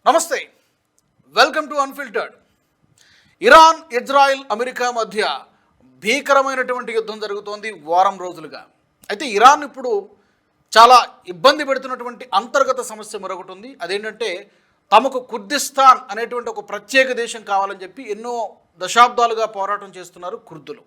నమస్తే, welcome to unfiltered. Iran, Israel, America మధ్య భీకరమైనటువంటి యుద్ధం జరుగుతోంది వారం రోజులుగా. అయితే ఇరాన్ ఇప్పుడు చాలా ఇబ్బంది పెడుతున్నటువంటి అంతర్గత సమస్య మరొకటి ఉంది. అదేంటంటే తమకు కుర్దిస్తాన్ అనేటువంటి ఒక ప్రత్యేక దేశం కావాలని చెప్పి ఎన్నో దశాబ్దాలుగా పోరాటం చేస్తున్నారు కుర్దులు.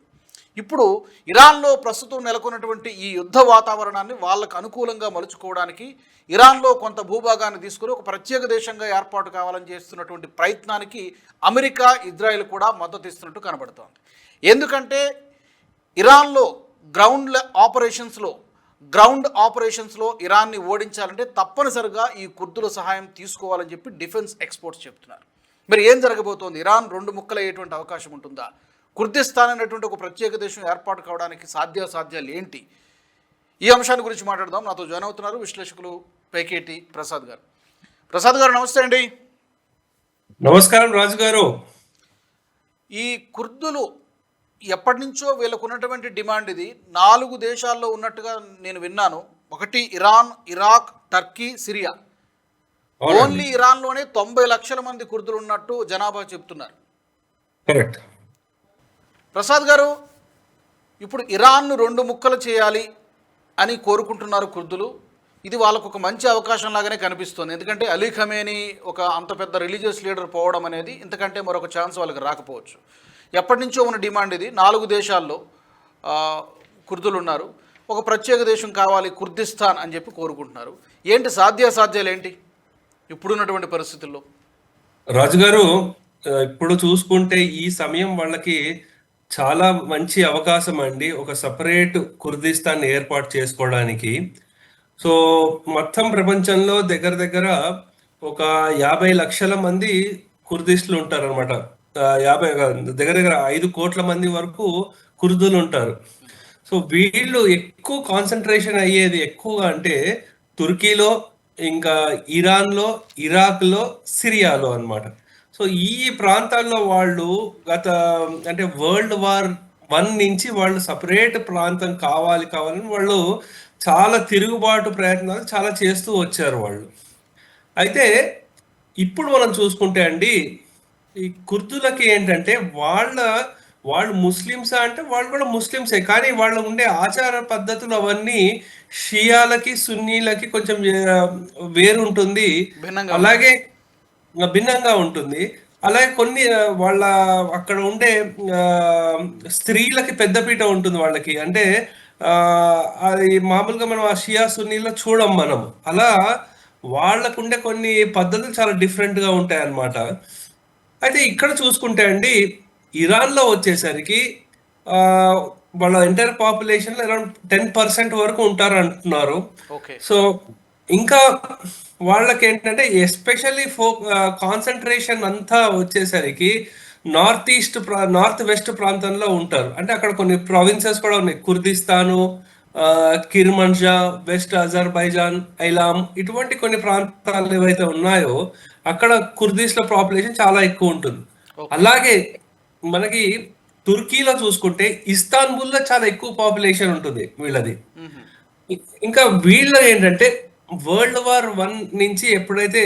ఇప్పుడు ఇరాన్లో ప్రస్తుతం నెలకొన్నటువంటి ఈ యుద్ధ వాతావరణాన్ని వాళ్ళకు అనుకూలంగా మలుచుకోవడానికి ఇరాన్లో కొంత భూభాగాన్ని తీసుకుని ఒక ప్రత్యేక దేశంగా ఏర్పాటు కావాలని చేస్తున్నటువంటి ప్రయత్నానికి అమెరికా, ఇజ్రాయెల్ కూడా మద్దతు ఇస్తున్నట్టు కనబడుతోంది. ఎందుకంటే ఇరాన్లో గ్రౌండ్ ఆపరేషన్స్లో ఇరాన్ని ఓడించాలంటే తప్పనిసరిగా ఈ కుర్దుల సహాయం తీసుకోవాలని చెప్పి డిఫెన్స్ ఎక్స్పర్ట్స్ చెప్తున్నారు. మరి ఏం జరగబోతోంది? ఇరాన్ రెండు ముక్కలయ్యేటువంటి అవకాశం ఉంటుందా? కుర్దిస్తాన్ అనేటువంటి ఒక ప్రత్యేక దేశం ఏర్పాటు కావడానికి సాధ్యాలు ఏంటి? ఈ అంశాన్ని గురించి మాట్లాడదాం. నాతో జాయిన్ అవుతున్నారు విశ్లేషకులు పేకేటి ప్రసాద్ గారు. ప్రసాద్ గారు నమస్తే అండి. నమస్కారం రాజు గారు. ఈ కుర్దులు ఎప్పటి నుంచో వీళ్ళకు ఉన్నటువంటి డిమాండ్ ఇది 4 దేశాల్లో ఉన్నట్టుగా నేను విన్నాను. ఒకటి Iran, Iraq, Turkey, Syria. Only ఇరాన్లోనే 90 లక్షల మంది కుర్దులు ఉన్నట్టు జనాభా చెప్తున్నారు. కరెక్ట్ ప్రసాద్ గారు, ఇప్పుడు ఇరాన్ను 2 ముక్కలు చేయాలి అని కోరుకుంటున్నారు కుర్దులు. ఇది వాళ్ళకు ఒక మంచి అవకాశం లాగానే కనిపిస్తుంది. ఎందుకంటే అలీ ఖమేనీ ఒక అంత పెద్ద రిలీజియస్ లీడర్ పోవడం అనేది ఇంతకంటే మరొక ఛాన్స్ వాళ్ళకి రాకపోవచ్చు. ఎప్పటి నుంచో ఉన్న డిమాండ్ ఇది. 4 దేశాల్లో కుర్దులు ఉన్నారు. ఒక ప్రత్యేక దేశం కావాలి కుర్దిస్తాన్ అని చెప్పి కోరుకుంటున్నారు. ఏంటి సాధ్యాలు ఏంటి ఇప్పుడున్నటువంటి పరిస్థితుల్లో? రాజుగారు, ఇప్పుడు చూసుకుంటే ఈ సమయం వాళ్ళకి చాలా మంచి అవకాశం అండి, ఒక సపరేట్ కుర్దిస్తాన్ ఏర్పాటు చేసుకోవడానికి. సో మొత్తం ప్రపంచంలో దగ్గర ఒక 50 లక్షల మంది కుర్దిస్టులు ఉంటారనమాట. 5 కోట్ల మంది వరకు కుర్దులు ఉంటారు. సో వీళ్ళు ఎక్కువ కాన్సన్ట్రేషన్ అయ్యేది ఎక్కువగా అంటే తుర్కీలో, ఇంకా ఇరాన్లో, ఇరాక్లో, సిరియాలో అన్నమాట. సో ఈ ప్రాంతాల్లో వాళ్ళు అంటే World War I నుంచి వాళ్ళు సపరేట్ ప్రాంతం కావాలని వాళ్ళు చాలా తిరుగుబాటు ప్రయత్నాలు చాలా చేస్తూ వచ్చారు వాళ్ళు. అయితే ఇప్పుడు మనం చూసుకుంటే అండి, ఈ కుర్దులకి ఏంటంటే వాళ్ళు ముస్లిమ్సా అంటే వాళ్ళు కూడా ముస్లిమ్సే, కానీ వాళ్ళు ఉండే ఆచార పద్ధతులు అవన్నీ షియాలకి, సున్నీలకి కొంచెం వేరు ఉంటుంది, అలాగే భిన్నంగా ఉంటుంది. అలాగే కొన్ని వాళ్ళ అక్కడ ఉండే స్త్రీలకి పెద్దపీట ఉంటుంది వాళ్ళకి. అంటే అది మామూలుగా మనం ఆ షియా సున్నీలో చూడం మనం. అలా వాళ్ళకు ఉండే కొన్ని పద్ధతులు చాలా డిఫరెంట్గా ఉంటాయి అన్నమాట. అయితే ఇక్కడ చూసుకుంటే అండి, ఇరాన్లో వచ్చేసరికి వాళ్ళ ఎంటైర్ పాపులేషన్లో అరౌండ్ 10% వరకు ఉంటారు అంటున్నారు. సో ఇంకా వాళ్ళకి ఏంటంటే ఎస్పెషల్లీ కాన్సన్ట్రేషన్ అంతా వచ్చేసరికి నార్త్ వెస్ట్ ప్రాంతంలో ఉంటారు. అంటే అక్కడ కొన్ని ప్రావిన్సెస్ కూడా ఉన్నాయి, కుర్దిస్తాను, కిర్మన్షా, వెస్ట్ అజర్బైజాన్, ఐలాం, ఇటువంటి కొన్ని ప్రాంతాలు ఏవైతే ఉన్నాయో అక్కడ కుర్దిస్ల పాపులేషన్ చాలా ఎక్కువ ఉంటుంది. అలాగే మనకి తుర్కీలో చూసుకుంటే ఇస్తాన్బుల్లో చాలా ఎక్కువ పాపులేషన్ ఉంటుంది వీళ్ళది. ఇంకా వీళ్ళు ఏంటంటే World War I నుంచి ఎప్పుడైతే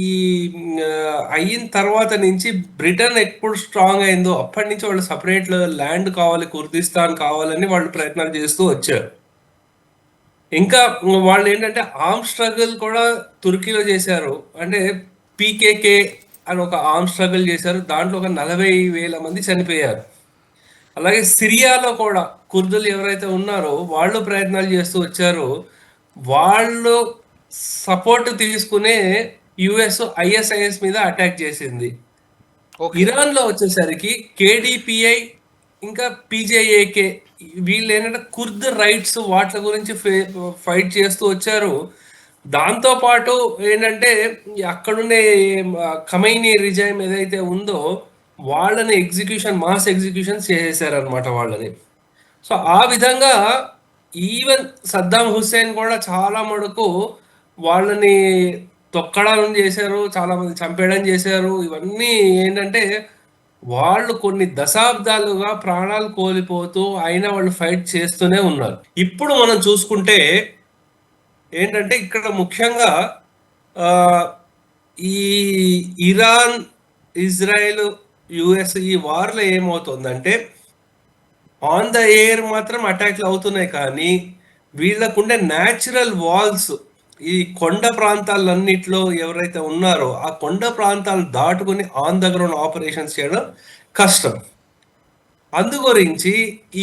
ఈ అయిన తర్వాత నుంచి బ్రిటన్ ఎప్పుడు స్ట్రాంగ్ అయిందో అప్పటి నుంచి వాళ్ళు సపరేట్ ల్యాండ్ కావాలి, కుర్దిస్తాన్ కావాలని వాళ్ళు ప్రయత్నాలు చేస్తూ వచ్చారు. ఇంకా వాళ్ళు ఏంటంటే ఆర్మ్ స్ట్రగుల్ కూడా తుర్కీలో చేశారు. అంటే పీకేకే అని ఒక ఆర్మ్ స్ట్రగుల్ చేశారు. దాంట్లో ఒక 40,000 మంది చనిపోయారు. అలాగే సిరియాలో కూడా కుర్దులు ఎవరైతే ఉన్నారో వాళ్ళు ప్రయత్నాలు చేస్తూ వచ్చారు. వాళ్ళు సపోర్ట్ తీసుకునే యుఎస్ ISIS మీద అటాక్ చేసింది. ఇరాన్లో వచ్చేసరికి KDPI ఇంకా PJAK వీళ్ళు ఏంటంటే కుర్ద్ రైట్స్ వాటి గురించి ఫైట్ చేస్తూ వచ్చారు. దాంతో పాటు ఏంటంటే అక్కడుండే ఖమైనీ రిజైమ్ ఏదైతే ఉందో వాళ్ళని మాస్ ఎగ్జిక్యూషన్ చేసేసారనమాట వాళ్ళని. సో ఆ విధంగా ఈవెన్ సద్దాం హుస్సేన్ కూడా చాలా మటుకు వాళ్ళని తొక్కడం చేశారు, చాలా మంది చంపేయడం చేశారు. ఇవన్నీ ఏంటంటే వాళ్ళు కొన్ని దశాబ్దాలుగా ప్రాణాలు కోల్పోతూ అయినా వాళ్ళు ఫైట్ చేస్తూనే ఉన్నారు. ఇప్పుడు మనం చూసుకుంటే ఏంటంటే ఇక్కడ ముఖ్యంగా ఈ ఇరాన్, ఇజ్రాయెల్, యుఎస్ ఈ వార్లో ఏమవుతుందంటే ఆన్ ద ఎయిర్ మాత్రం అటాక్లు అవుతున్నాయి, కానీ వీళ్ళకుండే న్యాచురల్ వాల్స్ ఈ కొండ ప్రాంతాలన్నిట్లో ఎవరైతే ఉన్నారో ఆ కొండ ప్రాంతాలు దాటుకుని ఆన్ ద గ్రౌండ్ ఆపరేషన్స్ చేయడం కష్టం. అందు గురించి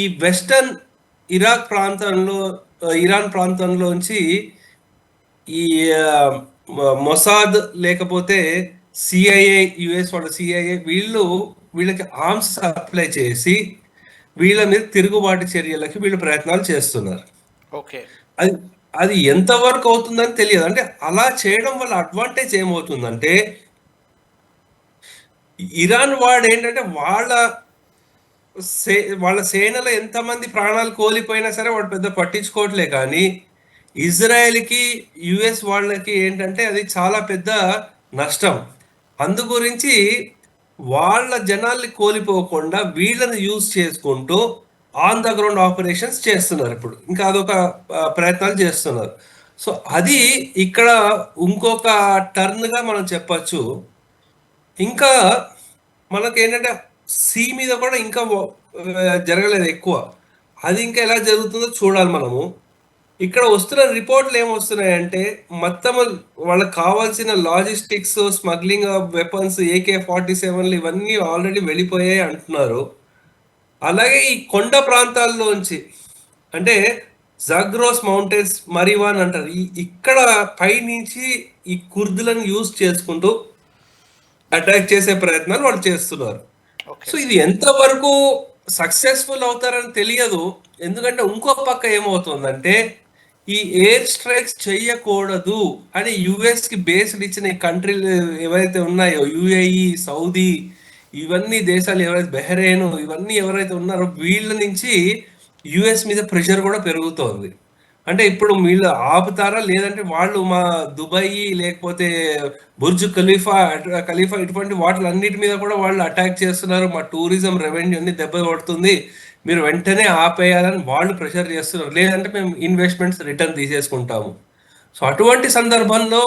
ఈ వెస్టర్న్ ఇరాక్ ప్రాంతంలో ఇరాన్ ప్రాంతంలోంచి ఈ మొసాద్ లేకపోతే సిఐఏ, యుఎస్ వాళ్ళ సిఐఏ వీళ్ళకి ఆర్మ్స్ సప్లై చేసి వీళ్ళ మీద తిరుగుబాటు చర్యలకి వీళ్ళు ప్రయత్నాలు చేస్తున్నారు. ఓకే. అది అది ఎంతవరకు అవుతుందని తెలియదు. అంటే అలా చేయడం వల్ల అడ్వాంటేజ్ ఏమవుతుందంటే ఇరాన్ వాడు ఏంటంటే వాళ్ళ సేనలో ఎంతమంది ప్రాణాలు కోల్పోయినా సరే వాడు పెద్ద పట్టించుకోవట్లే, కానీ ఇజ్రాయెల్కి యుఎస్ వాళ్ళకి ఏంటంటే అది చాలా పెద్ద నష్టం. అందు గురించి వాళ్ళ జనాల్ని కోల్పోకుండా వీళ్ళని యూజ్ చేసుకుంటూ ఆన్ ద గ్రౌండ్ ఆపరేషన్స్ చేస్తున్నారు. ఇప్పుడు ఇంకా అదొక ప్రయత్నాలు చేస్తున్నారు. సో అది ఇక్కడ ఇంకొక టర్న్గా మనం చెప్పచ్చు. ఇంకా మనకి ఏంటంటే సి మీద కూడా ఇంకా జరగలేదు ఎక్కువ. అది ఇంకా ఎలా జరుగుతుందో చూడాలి మనము. ఇక్కడ వస్తున్న రిపోర్ట్లు ఏమొస్తున్నాయంటే మొత్తం వాళ్ళకి కావాల్సిన logistics, smuggling of weapons, AK-47 ఇవన్నీ ఆల్రెడీ వెళ్ళిపోయాయి అంటున్నారు. అలాగే ఈ కొండ ప్రాంతాల్లోంచి అంటే జాగ్రోస్ మౌంటైన్స్, మరివాన్ అంటారు, ఇక్కడ పైనుంచి ఈ కుర్దులను యూజ్ చేసుకుంటూ అటాక్ చేసే ప్రయత్నాలు వాళ్ళు చేస్తున్నారు. సో ఇది ఎంతవరకు సక్సెస్ఫుల్ అవుతారని తెలియదు. ఎందుకంటే ఇంకో పక్క ఏమవుతుందంటే ఈ ఎయిర్ స్ట్రైక్స్ చెయ్యకూడదు అని యుఎస్ కి బేస్డ్ ఇచ్చిన కంట్రీలు ఏవైతే ఉన్నాయో, యుఏఈ, సౌదీ, ఇవన్నీ దేశాలు ఎవరైతే, బెహ్రెయిన్, ఇవన్నీ ఎవరైతే ఉన్నారో వీళ్ళ నుంచి యుఎస్ మీద ప్రెషర్ కూడా పెరుగుతోంది. అంటే ఇప్పుడు వీళ్ళు ఆపుతారా, లేదంటే వాళ్ళు మా దుబాయ్ లేకపోతే బుర్జ్ ఖలీఫా ఇటువంటి వాటిలన్నిటి మీద కూడా వాళ్ళు అటాక్ చేస్తున్నారు, మా టూరిజం రెవెన్యూ అన్ని దెబ్బ కొడుతుంది, మీరు వెంటనే ఆపేయాలని వాళ్ళు ప్రెషర్ చేస్తున్నారు, లేదంటే మేము ఇన్వెస్ట్మెంట్స్ రిటర్న్ తీసేసుకుంటాము. సో అటువంటి సందర్భంలో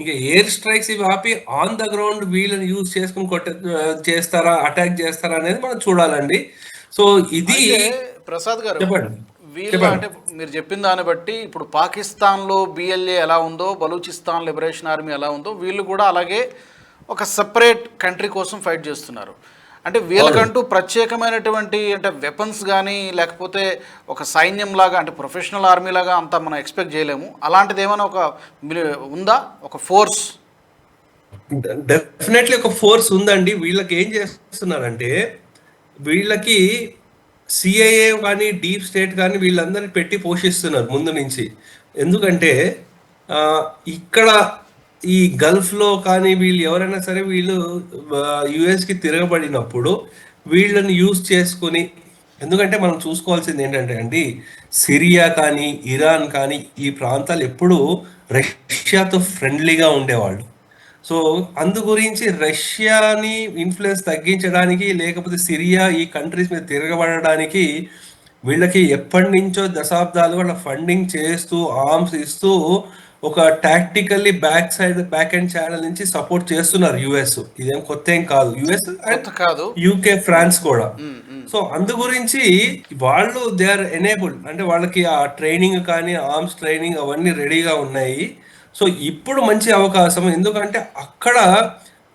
ఇక ఎయిర్ స్ట్రైక్స్ ఇవి ఆపి ఆన్ ద గ్రౌండ్ వీళ్ళని యూజ్ చేసుకుని చేస్తారా, అటాక్ చేస్తారా అనేది మనం చూడాలండి. సో ఇది ప్రసాద్ గారు, చెప్పండి. వీళ్ళు అంటే మీరు చెప్పిన దాన్ని బట్టి ఇప్పుడు పాకిస్తాన్లో బిఎల్ఏ ఎలా ఉందో, బలూచిస్తాన్ లిబరేషన్ ఆర్మీ ఎలా ఉందో, వీళ్ళు కూడా అలాగే ఒక సెపరేట్ కంట్రీ కోసం ఫైట్ చేస్తున్నారు. అంటే వీళ్ళకంటూ ప్రత్యేకమైనటువంటి అంటే వెపన్స్ కానీ లేకపోతే ఒక సైన్యం లాగా అంటే ప్రొఫెషనల్ ఆర్మీ లాగా అంత మనం ఎక్స్పెక్ట్ చేయలేము. అలాంటిది ఏమైనా ఒక ఉందా, ఒక ఫోర్స్? డెఫినెట్లీ ఒక ఫోర్స్ ఉందండి. వీళ్ళకి ఏం చేస్తున్నారంటే వీళ్ళకి సిఐఏ కానీ డీప్ స్టేట్ కానీ వీళ్ళందరినీ పెట్టి పోషిస్తున్నారు ముందు నుంచి. ఎందుకంటే ఇక్కడ ఈ గల్ఫ్లో కానీ వీళ్ళు ఎవరైనా సరే వీళ్ళు యుఎస్కి తిరగబడినప్పుడు వీళ్ళని యూజ్ చేసుకుని, ఎందుకంటే మనం చూసుకోవాల్సింది ఏంటంటే అండి, సిరియా కానీ ఇరాన్ కానీ ఈ ప్రాంతాలు ఎప్పుడూ రష్యాతో ఫ్రెండ్లీగా ఉండేవాళ్ళు. సో అందు గురించి రష్యాని ఇన్ఫ్లుయెన్స్ తగ్గించడానికి, లేకపోతే సిరియా ఈ కంట్రీస్ మీద తిరగబడడానికి వీళ్ళకి ఎప్పటి నుంచో దశాబ్దాలు వాళ్ళ ఫండింగ్ చేస్తూ ఆర్మ్స్ ఇస్తూ ఒక టాక్టికల్లీ బ్యాక్ అండ్ ఛానల్ నుంచి సపోర్ట్ చేస్తున్నారు యుఎస్. ఇదేం కొత్త ఏం కాదు, యుఎస్ కాదు, యూకే, ఫ్రాన్స్ కూడా. సో అందు గురించి వాళ్ళు దే ఆర్ ఎనేబుల్డ్, అంటే వాళ్ళకి ఆ ట్రైనింగ్ కానీ ఆర్మ్స్ ట్రైనింగ్ అవన్నీ రెడీగా ఉన్నాయి. సో ఇప్పుడు మంచి అవకాశం, ఎందుకంటే అక్కడ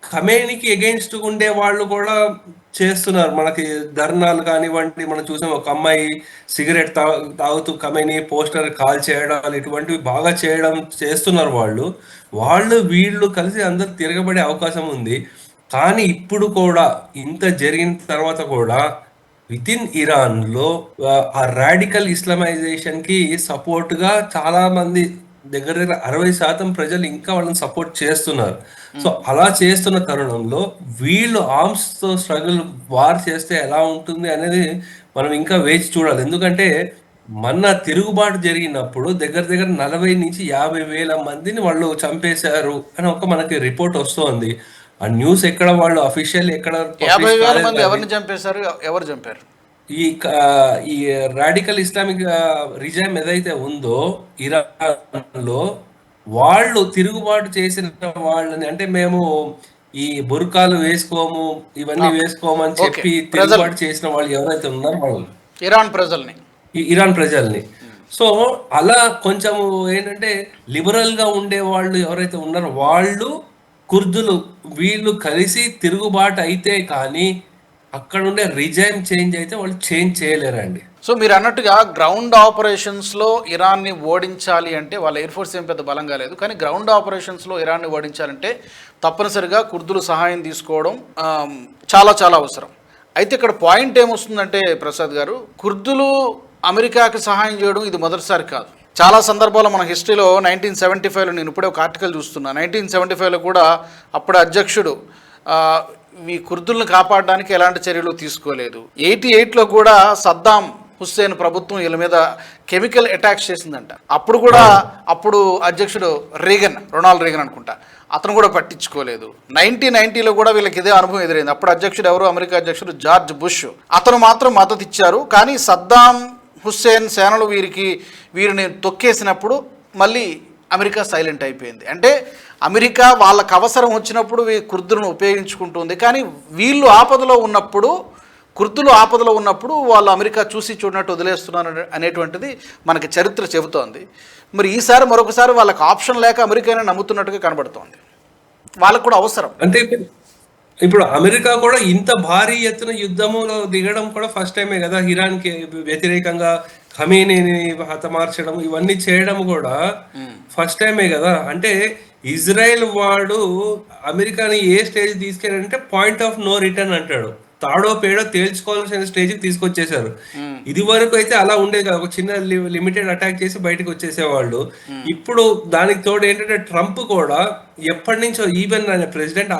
ఖమేనీకి ఎగెయిన్స్ట్ ఉండే వాళ్ళు కూడా చేస్తున్నారు. మనకి ధర్నాలు కానివ్వండి, మనం చూసాం ఒక అమ్మాయి సిగరెట్ తాగుతూ ఖమేనీ పోస్టర్ కాల్ చేయడం, ఇటువంటివి బాగా చేస్తున్నారు వాళ్ళు వీళ్ళు కలిసి అందరు తిరగబడే అవకాశం ఉంది. కానీ ఇప్పుడు కూడా ఇంత జరిగిన తర్వాత కూడా విత్ ఇన్ ఇరాన్లో ఆ రాడికల్ ఇస్లామైజేషన్కి సపోర్ట్గా చాలా మంది, దగ్గర 60% ప్రజలు ఇంకా వాళ్ళని సపోర్ట్ చేస్తున్నారు. సో అలా చేస్తున్న తరుణంలో వీళ్ళు ఆర్మ్స్తో వార్ చేస్తే ఎలా ఉంటుంది అనేది మనం ఇంకా వేచి చూడాలి. ఎందుకంటే మొన్న తిరుగుబాటు జరిగినప్పుడు దగ్గర 40 నుంచి 50 వేల మందిని వాళ్ళు చంపేశారు అని మనకి రిపోర్ట్ వస్తోంది. ఆ న్యూస్ ఎక్కడ వాళ్ళు అఫీషియల్ ఎక్కడ 50,000 మంది ఎవరిని చంపేశారు, ఎవరు చంపారు? ఈ రాడికల్ ఇస్లామిక్ రిజైమ్ ఏదైతే ఉందో ఇరాన్ లో, వాళ్ళు తిరుగుబాటు చేసిన వాళ్ళని, అంటే మేము ఈ బుర్కాలు వేసుకోము, ఇవన్నీ వేసుకోము అని ఓకే, చెప్పి ప్రజలు, తిరుగుబాటు చేసిన వాళ్ళు ఎవరైతే ఉన్నారో వాళ్ళు ఇరాన్ ప్రజల్ని. ఈ ఇరాన్ ప్రజల్ని. సో అలా కొంచెము ఏంటంటే లిబరల్ గా ఉండే వాళ్ళు ఎవరైతే ఉన్నారో వాళ్ళు, కుర్దులు, వీళ్ళు కలిసి తిరుగుబాటు అయితే కానీ అక్కడ ఉండే రిజైమ్ చేంజ్ అయితే వాళ్ళు చేంజ్ చేయలేరండి. సో మీరు అన్నట్టుగా గ్రౌండ్ ఆపరేషన్స్లో ఇరాన్ని ఓడించాలి అంటే, వాళ్ళ ఎయిర్ ఫోర్స్ ఏం పెద్ద బలంగా లేదు, కానీ గ్రౌండ్ ఆపరేషన్స్లో ఇరాన్ని ఓడించాలంటే తప్పనిసరిగా కుర్దులు సహాయం తీసుకోవడం చాలా చాలా అవసరం. అయితే ఇక్కడ పాయింట్ ఏమొస్తుందంటే ప్రసాద్ గారు, కుర్దులు అమెరికాకి సహాయం చేయడం ఇది మొదటిసారి కాదు. చాలా సందర్భాల్లో మన హిస్టరీలో 1975లో, నేను ఇప్పుడే ఒక ఆర్టికల్ చూస్తున్నా, 1975లో కూడా అప్పుడు అధ్యక్షుడు ఈ కుర్దుల్ని కాపాడడానికి ఎలాంటి చర్యలు తీసుకోలేదు. 88లో కూడా సద్దాం హుస్సేన్ ప్రభుత్వం వీళ్ళ మీద కెమికల్ అటాక్స్ చేసిందంట. అప్పుడు కూడా అప్పుడు అధ్యక్షుడు రొనాల్డ్ రీగన్ అనుకుంటా, అతను కూడా పట్టించుకోలేదు. 1990లో కూడా వీళ్ళకి ఇదే అనుభవం ఎదురైంది. అప్పుడు అధ్యక్షుడు ఎవరు, అమెరికా అధ్యక్షుడు జార్జ్ బుష్, అతను మాత్రం మద్దతు ఇచ్చారు. కానీ సద్దాం హుస్సేన్ సేనలు వీరిని తొక్కేసినప్పుడు మళ్ళీ అమెరికా సైలెంట్ అయిపోయింది. అంటే అమెరికా వాళ్ళకు అవసరం వచ్చినప్పుడు కుర్దులను ఉపయోగించుకుంటుంది, కానీ వీళ్ళు ఆపదలో ఉన్నప్పుడు, కుర్దులు ఆపదలో ఉన్నప్పుడు వాళ్ళు అమెరికా చూసి చూడనట్టు వదిలేస్తున్నారు అనేటువంటిది మనకి చరిత్ర చెబుతోంది. మరి ఈసారి మరొకసారి వాళ్ళకి ఆప్షన్ లేక అమెరికానే నమ్ముతున్నట్టుగా కనబడుతోంది. వాళ్ళకు కూడా అవసరం. అంటే ఇప్పుడు అమెరికా కూడా ఇంత భారీ ఎత్తున యుద్ధములో దిగడం కూడా ఫస్ట్ టైమే కదా. ఇరాన్కి వ్యతిరేకంగా ఖమేనీని హతమార్చడం, ఇవన్నీ చేయడం కూడా ఫస్ట్ టైమే కదా. అంటే ఇజ్రాయెల్ వాడు అమెరికాని ఏ స్టేజ్ తీసుకెళ్ళాడంటే పాయింట్ ఆఫ్ నో రిటర్న్ అంటాడు. తాడో పేడో తేల్చుకోవాల్సిన స్టేజ్కి తీసుకొచ్చేసారు. ఇది వరకు అయితే అలా ఉండేది కదా, ఒక చిన్న లిమిటెడ్ అటాక్ చేసి బయటకు వచ్చేసేవాళ్ళు. ఇప్పుడు దానికి తోడు ఏంటంటే ట్రంప్ కూడా ఎప్పటి నుంచో, ఈవెన్ ఆయన ప్రెసిడెంట్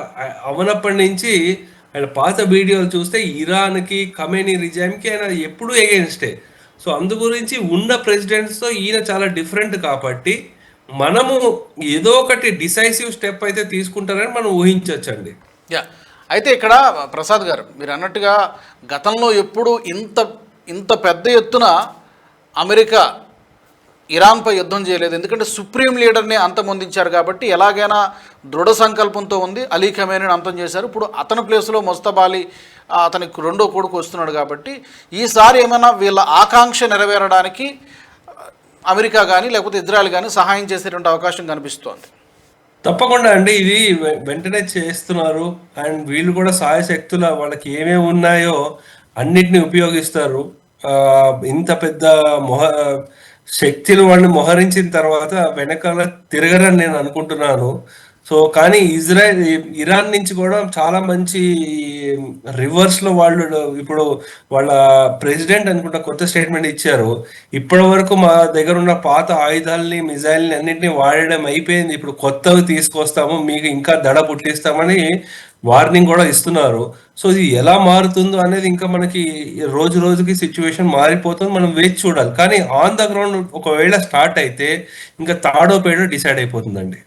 అవనప్పటి నుంచి ఆయన పాత వీడియోలు చూస్తే ఇరాన్కి, ఖమేనీ రిజైమ్కి ఆయన ఎప్పుడూ ఎగెన్స్టే. సో అందు గురించి ఉన్న ప్రెసిడెంట్స్తో ఈయన చాలా డిఫరెంట్ కాబట్టి మనము ఏదో ఒకటి డిసైసివ్ స్టెప్ అయితే తీసుకుంటారని మనం ఊహించవచ్చండి. యా, అయితే ఇక్కడ ప్రసాద్ గారు మీరు అన్నట్టుగా గతంలో ఎప్పుడు ఇంత పెద్ద ఎత్తున అమెరికా ఇరాన్పై యుద్ధం చేయలేదు. ఎందుకంటే సుప్రీం లీడర్ని అంతమొందించారు కాబట్టి ఎలాగైనా దృఢ సంకల్పంతో ఉంది. అలీ ఖమేనీని అంతం చేశారు. ఇప్పుడు అతని ప్లేస్లో ముస్తబాలి అతనికి రెండో కొడుకు వస్తున్నాడు కాబట్టి ఈసారి ఏమైనా వీళ్ళ ఆకాంక్ష నెరవేరడానికి అమెరికా కానీ లేకపోతే ఇజ్రాయెల్ కానీ సహాయం చేసేటువంటి అవకాశం కనిపిస్తోంది. తప్పకుండా అండి, ఇది వెంటనే చేస్తున్నారు. అండ్ వీళ్ళు కూడా సాయశక్తుల వాళ్ళకి ఏమేమి ఉన్నాయో అన్నిటిని ఉపయోగిస్తారు. ఇంత పెద్ద శక్తులు వాళ్ళని మోహరించిన తర్వాత వెనకాల తిరగరని నేను అనుకుంటున్నాను. సో కానీ ఇరాన్ నుంచి కూడా చాలా మంచి రివర్స్ లో వాళ్ళు ఇప్పుడు వాళ్ళ ప్రెసిడెంట్ అనుకుంటా కొత్త స్టేట్మెంట్ ఇచ్చారు. ఇప్పటి వరకు మా దగ్గర ఉన్న పాత ఆయుధాలని, మిజైల్ని అన్నింటినీ వాడడం అయిపోయింది, ఇప్పుడు కొత్తవి తీసుకొస్తాము, మీకు ఇంకా దడ పుట్టిస్తామని వార్నింగ్ కూడా ఇస్తున్నారు. సో ఇది ఎలా మారుతుందో అనేది ఇంకా మనకి రోజు రోజుకి సిచ్యువేషన్ మారిపోతుంది, మనం వేచి చూడాలి. కానీ ఆన్ ద గ్రౌండ్ ఒకవేళ స్టార్ట్ అయితే ఇంకా తాడో పేడో డిసైడ్ అయిపోతుందండి.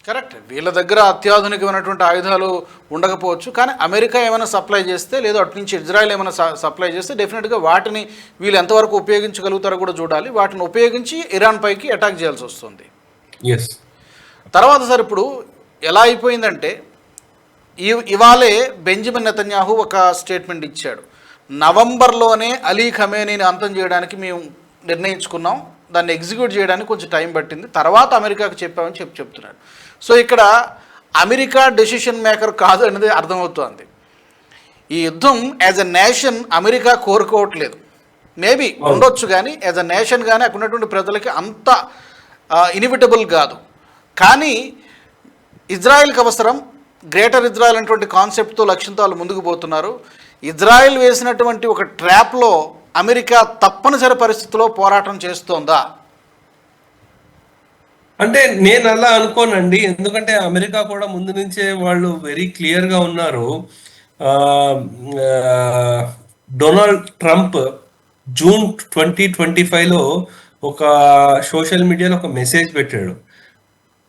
కరెక్ట్, వీళ్ళ దగ్గర అత్యాధునికమైనటువంటి ఆయుధాలు ఉండకపోవచ్చు, కానీ అమెరికా ఏమైనా సప్లై చేస్తే, లేదు అటు నుంచి ఇజ్రాయెల్ ఏమైనా సప్లై చేస్తే డెఫినెట్గా వాటిని వీళ్ళు ఎంతవరకు ఉపయోగించగలుగుతారో కూడా చూడాలి. వాటిని ఉపయోగించి ఇరాన్ పైకి అటాక్ చేయాల్సి వస్తుంది. తర్వాత సార్ ఇప్పుడు ఎలా అయిపోయిందంటే, ఇవాళే బెంజమిన్ నెతన్యాహు ఒక స్టేట్మెంట్ ఇచ్చాడు. నవంబర్లోనే అలీ ఖమేనీని అంతం చేయడానికి మేము నిర్ణయించుకున్నాం, దాన్ని ఎగ్జిక్యూట్ చేయడానికి కొంచెం టైం పట్టింది, తర్వాత అమెరికాకు చెప్పామని చెప్తున్నాడు. సో ఇక్కడ అమెరికా డెసిషన్ మేకర్ కాదు అనేది అర్థమవుతోంది. ఈ యుద్ధం యాజ్ అ నేషన్ అమెరికా కోరుకోవట్లేదు, మేబీ ఉండొచ్చు, కానీ యాజ్ అ నేషన్ కానీ అక్కడ ఉన్నటువంటి ప్రజలకి అంత ఇనివిటబుల్ కాదు. కానీ ఇజ్రాయెల్కి అవసరం, గ్రేటర్ ఇజ్రాయెల్ అనేటువంటి కాన్సెప్ట్తో, లక్ష్యంతో వాళ్ళు ముందుకు పోతున్నారు. ఇజ్రాయెల్ వేసినటువంటి ఒక ట్రాప్లో అమెరికా తప్పనిసరి పరిస్థితిలో పోరాటం చేస్తోందా అంటే నేను అలా అనుకోనండి. ఎందుకంటే అమెరికా కూడా ముందు నుంచే వాళ్ళు వెరీ క్లియర్గా ఉన్నారు. డొనాల్డ్ ట్రంప్ జూన్ 2025లో ఒక సోషల్ మీడియాలో ఒక మెసేజ్ పెట్టాడు.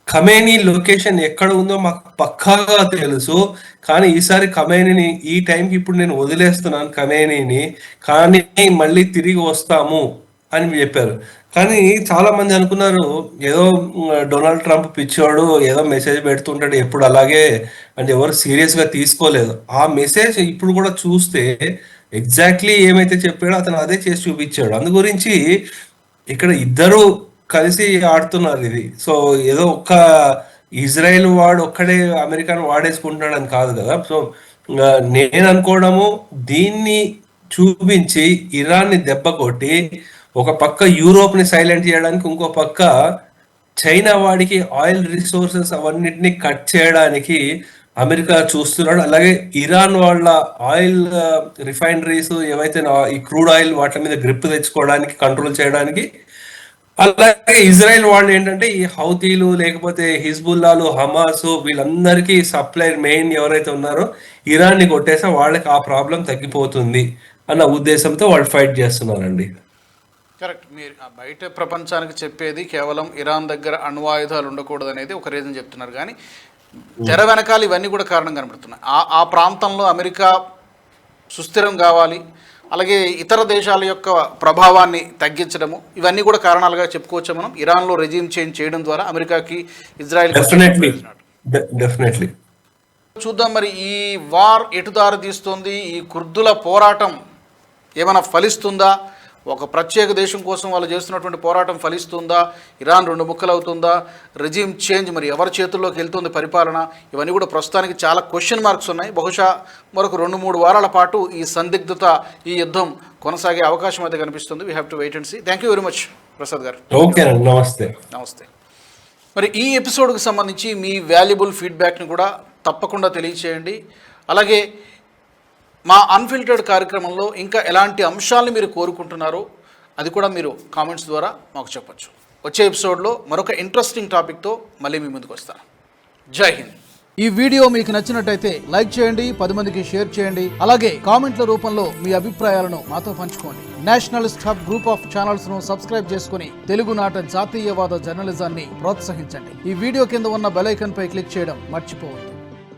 ఖమేనీ లొకేషన్ ఎక్కడ ఉందో మాకు పక్కాగా తెలుసు, కానీ ఈసారి ఖమేనీని ఈ టైంకి ఇప్పుడు నేను వదిలేస్తున్నాను ఖమేనీని, కానీ మళ్ళీ తిరిగి వస్తాము అని చెప్పారు. కానీ చాలా మంది అనుకున్నారు ఏదో డొనాల్డ్ ట్రంప్ పిచ్చోడు, ఏదో మెసేజ్ పెడుతుంటాడు ఎప్పుడు అలాగే అంటే ఎవరు సీరియస్ గా తీసుకోలేదు. ఆ మెసేజ్ ఇప్పుడు కూడా చూస్తే ఎగ్జాక్ట్లీ ఏమైతే చెప్పాడో అతను అదే చేసి చూపించాడు. అందు గురించి ఇక్కడ ఇద్దరు కలిసి ఆడుతున్నారు ఇది. సో ఏదో ఒక్క ఇజ్రాయెల్ వాడు ఒక్కడే అమెరికాను వాడేసుకుంటున్నాడు అని కాదు కదా. సో నేను అనుకోవడము దీన్ని చూపించి ఇరాన్ని దెబ్బ కొట్టి ఒక పక్క యూరోప్ ని సైలెంట్ చేయడానికి, ఇంకో పక్క చైనా వాడికి ఆయిల్ రిసోర్సెస్ అవన్నిటిని కట్ చేయడానికి అమెరికా చూస్తున్నాడు. అలాగే ఇరాన్ వాళ్ళ ఆయిల్ రిఫైనరీస్ ఏవైతే ఈ క్రూడ్ ఆయిల్ వాటి మీద గ్రిప్ తెచ్చుకోవడానికి, కంట్రోల్ చేయడానికి, అలాగే ఇజ్రాయెల్ వాళ్ళు ఏంటంటే ఈ హౌతీలు లేకపోతే హిజ్బుల్లాలు, హమాస్ వీళ్ళందరికీ సప్లైర్ మెయిన్ ఎవరైతే ఉన్నారో ఇరాన్ ని కొట్టేసా వాళ్ళకి ఆ ప్రాబ్లం తగ్గిపోతుంది అన్న ఉద్దేశంతో వాళ్ళు ఫైట్ చేస్తున్నారండి. కరెక్ట్. మీరు బయట ప్రపంచానికి చెప్పేది కేవలం ఇరాన్ దగ్గర అణ్వాయుధాలు ఉండకూడదు అనేది ఒక రీజన్ చెప్తున్నారు, కానీ తెర వెనకాల ఇవన్నీ కూడా కారణం కనబడుతున్నాయి. ఆ ప్రాంతంలో అమెరికా సుస్థిరం కావాలి, అలాగే ఇతర దేశాల యొక్క ప్రభావాన్ని తగ్గించడము, ఇవన్నీ కూడా కారణాలుగా చెప్పుకోవచ్చు మనం. ఇరాన్లో రెజీమ్ చేంజ్ చేయడం ద్వారా అమెరికాకి, ఇజ్రాయెల్ డెఫినెట్లీ చూద్దాం. మరి ఈ వార్ ఎటు దారి తీస్తుంది? ఈ కుర్దుల పోరాటం ఏమైనా ఫలిస్తుందా? ఒక ప్రత్యేక దేశం కోసం వాళ్ళు చేస్తున్నటువంటి పోరాటం ఫలిస్తుందా? ఇరాన్ రెండు ముక్కలు అవుతుందా? రెజీమ్ చేంజ్ మరి ఎవరి చేతుల్లోకి వెళ్తుంది పరిపాలన? ఇవన్నీ కూడా ప్రస్తుతానికి చాలా క్వశ్చన్ మార్క్స్ ఉన్నాయి. బహుశా మరొక 2-3 వారాల పాటు ఈ సందిగ్ధత, ఈ యుద్ధం కొనసాగే అవకాశం అయితే కనిపిస్తుంది. We have to wait and see. Thank you very much Prasad garu. Okay, నమస్తే. నమస్తే. మరి ఈ ఎపిసోడ్కి సంబంధించి మీ వాల్యుబుల్ ఫీడ్బ్యాక్ని కూడా తప్పకుండా తెలియచేయండి. అలాగే మా అన్ఫిల్టర్డ్ కార్యక్రమంలో ఇంకా ఎలాంటి అంశాలను మీరు కోరుకుంటున్నారో అది కూడా మీరు కామెంట్స్ ద్వారా మాకు చెప్పచ్చు. వచ్చే ఎపిసోడ్లో మరొక ఇంట్రెస్టింగ్ టాపిక్తో మళ్ళీ మీ ముందుకు వస్తాను. జై హింద్. ఈ వీడియో మీకు నచ్చినట్టయితే లైక్ చేయండి, 10 మందికి షేర్ చేయండి. అలాగే కామెంట్ల రూపంలో మీ అభిప్రాయాలను మాతో పంచుకోండి. Nationalist hub group of channels ను సబ్స్క్రైబ్ చేసుకుని తెలుగునాట జాతీయవాద జర్నలిజాన్ని ప్రోత్సహించండి. ఈ వీడియో కింద ఉన్న బెల్ ఐకాన్ పై క్లిక్ చేయడం మర్చిపోవద్దు.